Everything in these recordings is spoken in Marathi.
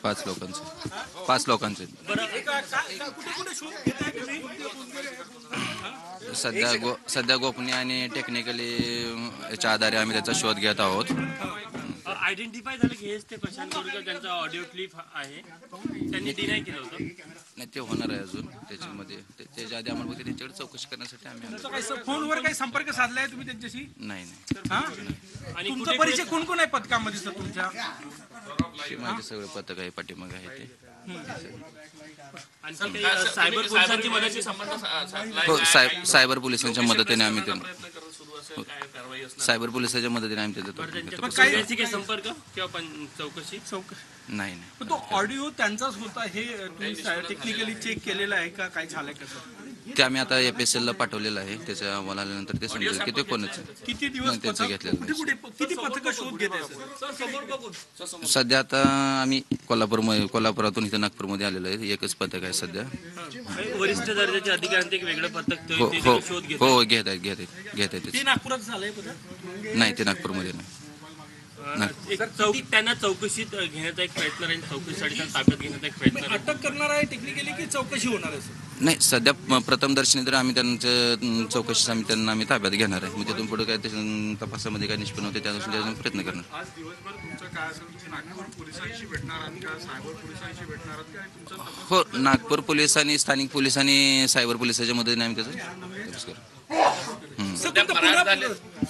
5 लोकांचे 5 लोकांचे सध्या गोपनीय आणि टेक्निकली याच्या आधारे आम्ही त्याचा शोध घेत आहोत. आयडेंटिफाय झालं की हेच ते प्रशांत गोरकर त्यांचा ऑडिओ क्लिप आहे, त्यांनी डिनाय केलं होतं. नाही, ते होणार आहे अजून त्याच्यामध्ये. त्याच्या आधी आम्हाला बघते त्यांच्याकडे चौकशी करण्यासाठी आम्ही फोनवर काही संपर्क साधलाय तुम्ही त्यांच्याशी? नाही. आणि तुमचा परिचय कोण कोण आहे पथकामध्ये सर तुमच्या? माझे सगळे पथक आहे पाठीमाग आहे ते. सायबर पोलिसांची मदत हो, सायबर पोलिसांच्या मदतीने आम्ही सायबर पोलिसांच्या मदतीने आम्ही काही संपर्क किंवा चौकशी नाही. पण तो ऑडिओ त्यांचाच होता हे तुम्ही टेक्निकली चेक केलेला आहे का? काय झालंय कसं ते आम्ही आता FSL ला पाठवलेलं आहे. त्याच्या अहवाल आल्यानंतर ते समजेल की ते कोणाचं. किती दिवस त्याचं घेतलेलं किती पथकं शोध घेत आहे? सध्या आता आम्ही कोल्हापुरातून इथे नागपूरमध्ये आलेलो आहे. एकच पथक आहे सध्या. वरिष्ठ दर्जाचे अधिकारी एक वेगळं पथक शोध घेत हो घेत आहेत. ते नागपुरात झालंय पथक? नाही, ते नागपूरमध्ये नाही. त्यांना चौकशीत घेण्याचा एक प्रयत्न राहील, चौकशीसाठी ताब्यात घेण्याचा एक प्रयत्न. अटक करणार आहे टेक्निकली की चौकशी होणार आहे? नाही, सध्या प्रथमदर्शनी तर आम्ही त्यांच्या चौकशीस आम्ही ताब्यात घेणार आहे. मग तिथून पुढे काय तपासामध्ये काय निष्पन्न होते त्यानुसार प्रयत्न करणार. आज दिवसभर तुमचं काय असेल, तुम्ही नागपूर पोलिसांशी भेटणार आहात का, सायबर पोलिसांशी भेटणार आहात का? तुमचा हो, नागपूर पोलीस आणि स्थानिक पोलीस आणि सायबर पोलिसाच्या मदतीने आम्ही त्याचा करू.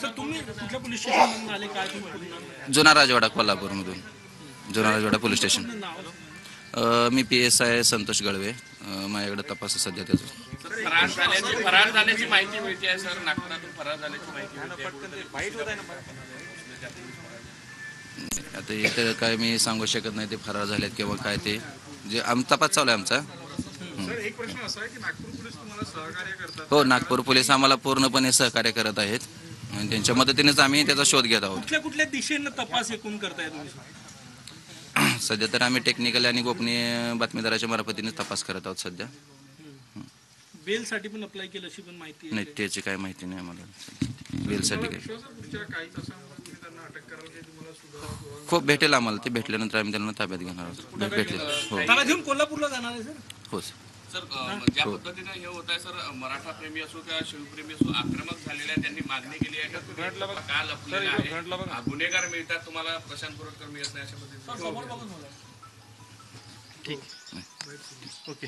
सर तुम्ही कुठल्या पोलीस स्टेशन आले काय? जुना राजवाडा, कोल्हापूरमधून जुना राजवाडा पोलीस स्टेशन. मी PSI संतोष गळवे. माझ्याकडे तपास आहे सध्या त्याचा. फरार झाल्याची माहिती मिळते आहे सर, नागपुरातून फरार झाल्याची माहिती मिळते. आता इथं काय मी सांगू शकत नाही ते फरार झालेत किंवा काय. ते जे तपास चालू आहे आमचा. एक प्रश्न असा आहे की नागपूर पोलीस तुम्हाला सहकार्य करतात? हो, नागपूर पोलीस आम्हाला पूर्णपणे सहकार्य करत आहेत आणि त्यांच्या मदतीनेच आम्ही त्याचा शोध घेत आहोत. कुठल्या कुठल्या दिशेनं तपास एकूण करताय तुम्ही? सध्या तर आम्ही टेक्निकल आणि गोपनीय बातमीदाराच्या मार्फतीने तपास करत आहोत सध्या. बेलसाठी पण अप्लाय केलं अशी पण माहिती नाही, त्याची काय माहिती नाही आम्हाला बेलसाठी काय. खूप भेटेल आम्हाला. ते भेटल्यानंतर आम्ही त्यांना ताब्यात घेणार आहोत. भेटले हो. त्याला घेऊन कोल्हापूरला जाणार आहे सर? हो सर, ज्या पद्धतीने हे होत आहे सर, मराठा प्रेमी असो किंवा शिवप्रेमी असो, आक्रमक झालेले आहे, त्यांनी मागणी केली आहे का काल लपलेला आहे, गुन्हेगार मिळतात तुम्हाला, प्रशांत गोरकर मिळत नाही, अशा पद्धतीने. ठीक. ओके.